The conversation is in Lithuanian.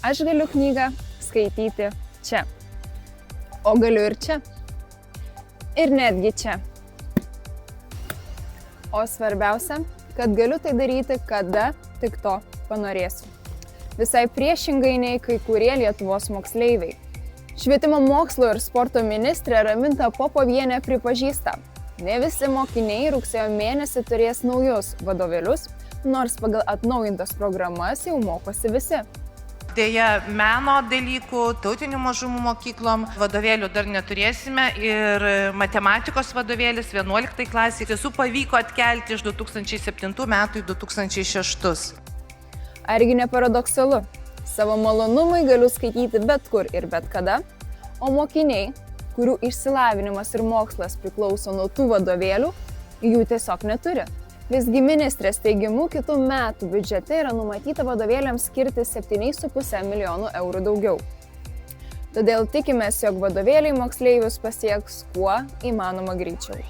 Aš galiu knygą skaityti čia. O galiu ir čia. Ir netgi čia. O svarbiausia, kad galiu tai daryti, kada tik to panorėsiu. Visai priešingai nei kai kurie Lietuvos moksleiviai. Švietimo mokslo ir sporto ministrė Raminta Popovienė pripažįsta, ne visi mokiniai rugsėjo mėnesį turės naujus vadovėlius, nors pagal atnaujintas programas jau mokosi visi. Deja, meno dalykų, tautinių mažumų mokyklom vadovėlių dar neturėsime ir matematikos vadovėlis 11 klasiai tiesų pavyko atkelti iš 2007 metų į 2006. Argi ne paradoksalu? Savo malonumai galiu skaityti bet kur ir bet kada, o mokiniai, kurių išsilavinimas ir mokslas priklauso nuo tų vadovėlių, jų tiesiog neturi. Visgi ministrės teigimu, kitų metų biudžete yra numatyta vadovėliams skirti 7,5 milijonų eurų daugiau. Todėl tikimės, jog vadovėliai moksleivius pasieks kuo įmanoma greičiau.